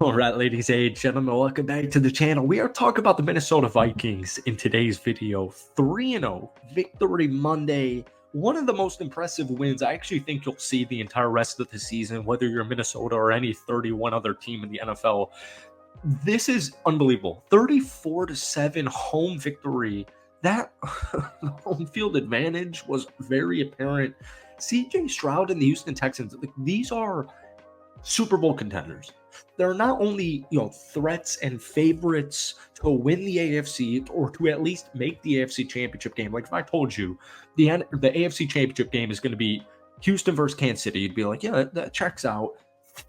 All right, ladies and gentlemen, welcome back to the channel. We are talking about the Minnesota Vikings in today's video. 3-0 victory Monday. One of the most impressive wins I actually think you'll see the entire rest of the season, whether you're Minnesota or any 31 other team in the NFL. This is unbelievable. 34-7 home victory. That home field advantage was very apparent. CJ Stroud and the Houston Texans, these are Super Bowl contenders. They're not only, threats and favorites to win the AFC or to at least make the AFC Championship game. Like if I told you the AFC Championship game is going to be Houston versus Kansas City, you'd be like, yeah, that checks out.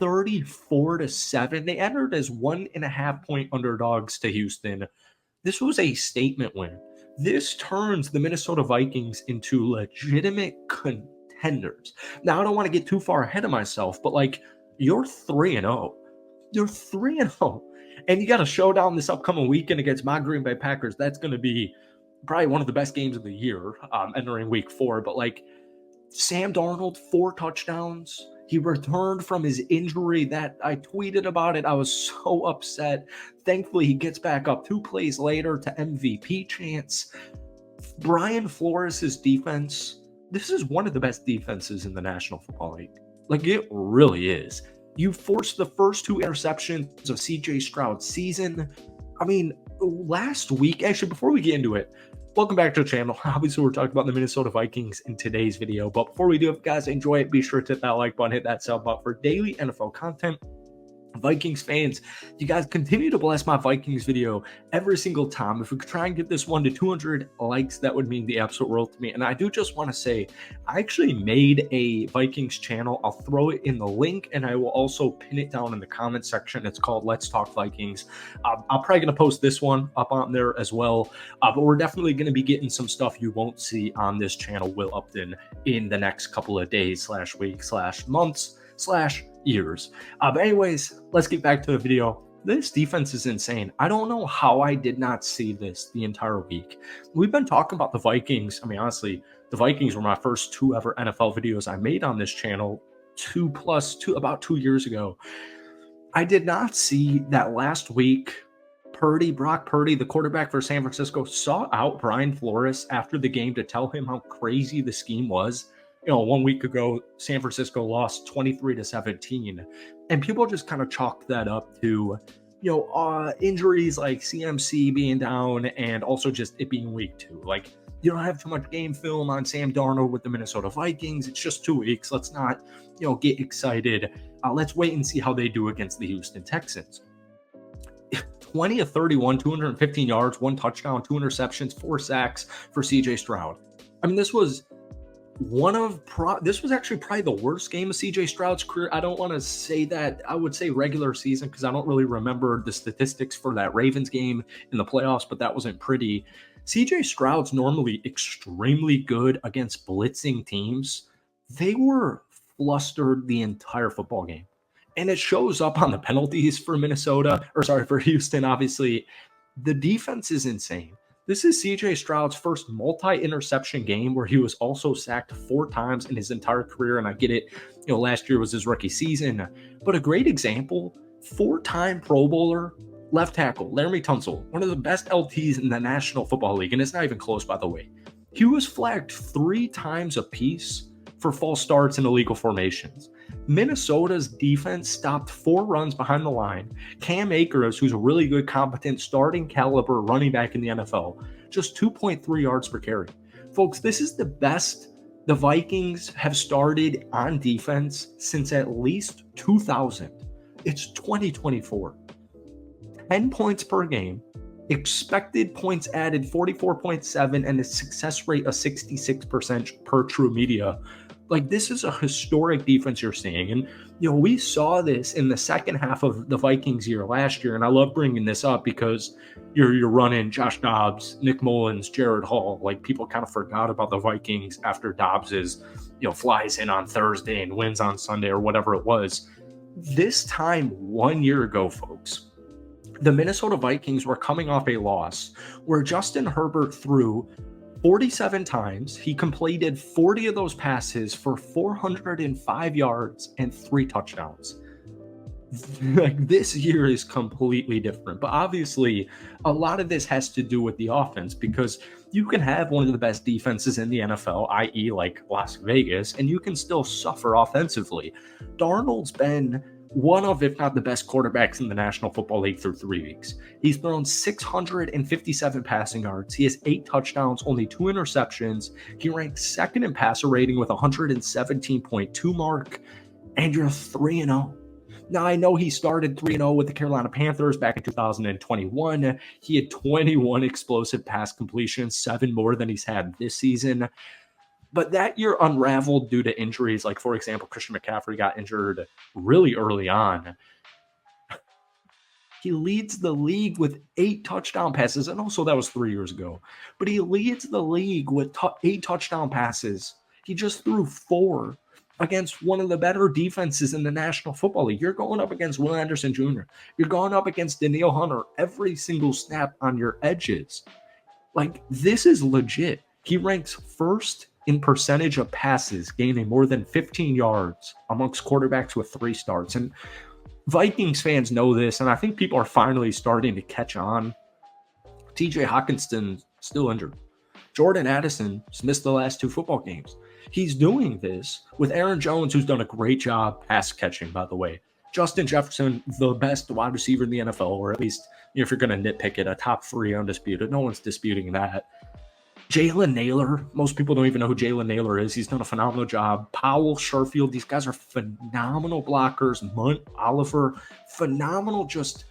34-7. They entered as 1.5 point underdogs to Houston. This was a statement win. This turns the Minnesota Vikings into legitimate contenders. Now, I don't want to get too far ahead of myself, but you're 3-0. You're 3-0. And you got a showdown this upcoming weekend against my Green Bay Packers. That's going to be probably one of the best games of the year entering week 4. But Sam Darnold, 4 touchdowns. He returned from his injury that I tweeted about it. I was so upset. Thankfully, he gets back up 2 plays later to MVP chance. Brian Flores' defense, this is one of the best defenses in the National Football League. It really is. You forced the first 2 interceptions of CJ Stroud's season. I mean, last week, actually, before we get into it, welcome back to the channel. Obviously, we're talking about the Minnesota Vikings in today's video. But before we do, if you guys enjoy it, be sure to hit that like button, hit that sub button for daily NFL content. Vikings fans, you guys continue to bless my Vikings video every single time. If we could try and get this one to 200 likes, that would mean the absolute world to me. And I do just want to say, I actually made a Vikings channel. I'll throw it in the link, and I will also pin it down in the comment section. It's called Let's Talk Vikings. I'm probably going to post this one up on there as well. But we're definitely going to be getting some stuff you won't see on this channel, Will Upton, in the next couple of days / weeks / months / years. But anyways, let's get back to the video. This defense is insane. I don't know how I did not see this the entire week. We've been talking about the Vikings. I mean, honestly, the Vikings were my first 2 ever NFL videos I made on this channel about 2 years ago. I did not see that last week Brock Purdy, the quarterback for San Francisco, saw out Brian Flores after the game to tell him how crazy the scheme was. 1 week ago, San Francisco lost 23-17, and people just kind of chalked that up to, injuries like CMC being down and also just it being week 2. You don't have too much game film on Sam Darnold with the Minnesota Vikings. It's just 2 weeks. Let's not, get excited. Let's wait and see how they do against the Houston Texans. 20 of 31, 215 yards, 1 touchdown, 2 interceptions, 4 sacks for CJ Stroud. I mean, this was actually probably the worst game of CJ Stroud's career. I don't want to say that. I would say regular season because I don't really remember the statistics for that Ravens game in the playoffs, but that wasn't pretty. CJ Stroud's normally extremely good against blitzing teams. They were flustered the entire football game. And it shows up on the penalties for for Houston, obviously. The defense is insane. This is CJ Stroud's first multi-interception game where he was also sacked 4 times in his entire career. And I get it, last year was his rookie season. But a great example, 4-time Pro Bowler, left tackle, Laremy Tunsil, one of the best LTs in the National Football League. And it's not even close, by the way. He was flagged 3 times apiece for false starts and illegal formations. Minnesota's defense stopped 4 runs behind the line. Cam Akers, who's a really good, competent, starting caliber running back in the NFL, just 2.3 yards per carry. Folks, this is the best the Vikings have started on defense since at least 2000. It's 2024. 10 points per game, expected points added 44.7, and a success rate of 66% per True Media. This is a historic defense you're seeing. And, we saw this in the second half of the Vikings year last year. And I love bringing this up because you're running Josh Dobbs, Nick Mullins, Jared Hall. People kind of forgot about the Vikings after Dobbs flies in on Thursday and wins on Sunday or whatever it was. This time 1 year ago, folks, the Minnesota Vikings were coming off a loss where Justin Herbert threw 47 times. He completed 40 of those passes for 405 yards and 3 touchdowns. Like, this year is completely different. But obviously, a lot of this has to do with the offense, because you can have one of the best defenses in the NFL, i.e., like Las Vegas, and you can still suffer offensively. Darnold's been one of, if not the best quarterbacks in the National Football League through 3 weeks. He's thrown 657 passing yards. He has 8 touchdowns, only 2 interceptions. He ranks second in passer rating with 117.2 mark, and you're 3-0. Now, I know he started 3-0 with the Carolina Panthers back in 2021. He had 21 explosive pass completions, 7 more than he's had this season. But that year unraveled due to injuries. Like, for example, Christian McCaffrey got injured really early on. He leads the league with 8 touchdown passes, and also that was 3 years ago. But he leads the league with 8 touchdown passes. He just threw 4 against one of the better defenses in the National Football League. You're going up against Will Anderson Jr. You're going up against Danielle Hunter every single snap on your edges. Like, this is legit. He ranks first in percentage of passes gaining more than 15 yards amongst quarterbacks with 3 starts. And Vikings fans know this, and I think people are finally starting to catch on. TJ Hawkinson still injured. Jordan Addison missed the last 2 football games. He's doing this with Aaron Jones, who's done a great job pass catching, by the way. Justin Jefferson, the best wide receiver in the NFL, or at least, if you're going to nitpick it, a top 3 undisputed. No one's disputing that. Jalen Naylor, most people don't even know who Jalen Naylor is. He's done a phenomenal job. Powell, Sherfield, these guys are phenomenal blockers. Munt, Oliver, phenomenal. Just,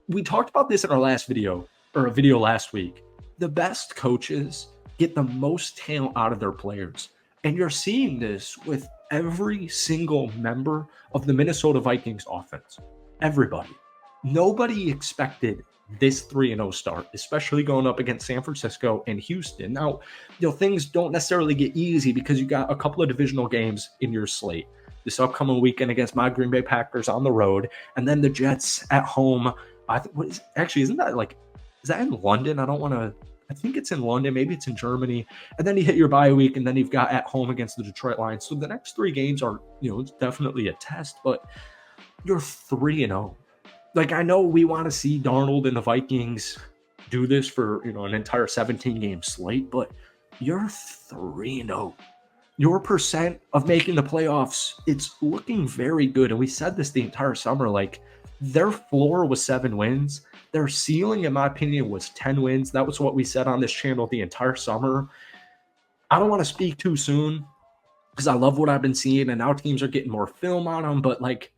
we talked about this in our last video, or a video last week. The best coaches get the most talent out of their players. And you're seeing this with every single member of the Minnesota Vikings offense. Everybody. Nobody expected this 3-0 start, especially going up against San Francisco and Houston. Now, things don't necessarily get easy because you got a couple of divisional games in your slate. This upcoming weekend against my Green Bay Packers on the road, and then the Jets at home. Isn't that like, is that in London? I think it's in London. Maybe it's in Germany. And then you hit your bye week, and then you've got at home against the Detroit Lions. So the next 3 games are, it's definitely a test, but you're 3-0. Like, I know we want to see Darnold and the Vikings do this for, an entire 17-game slate, but you're 3-0. Your percent of making the playoffs, it's looking very good. And we said this the entire summer, like, their floor was 7 wins. Their ceiling, in my opinion, was 10 wins. That was what we said on this channel the entire summer. I don't want to speak too soon because I love what I've been seeing, and now teams are getting more film on them, but, like,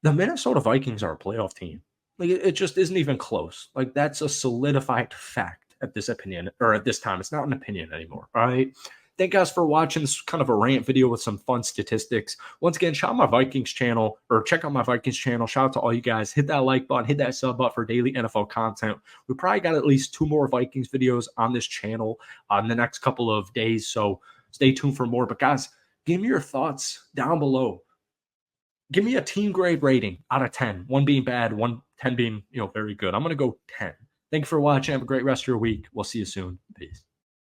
the Minnesota Vikings are a playoff team. Like, it just isn't even close. Like, that's a solidified fact at this time. It's not an opinion anymore. All right. Thank you guys for watching. This is kind of a rant video with some fun statistics. Once again, check out my Vikings channel. Shout out to all you guys. Hit that like button, hit that sub button for daily NFL content. We probably got at least 2 more Vikings videos on this channel in the next couple of days. So stay tuned for more. But guys, give me your thoughts down below. Give me a team grade rating out of 10. 1 being bad, 10 being, very good. I'm going to go 10. Thank you for watching. Have a great rest of your week. We'll see you soon. Peace.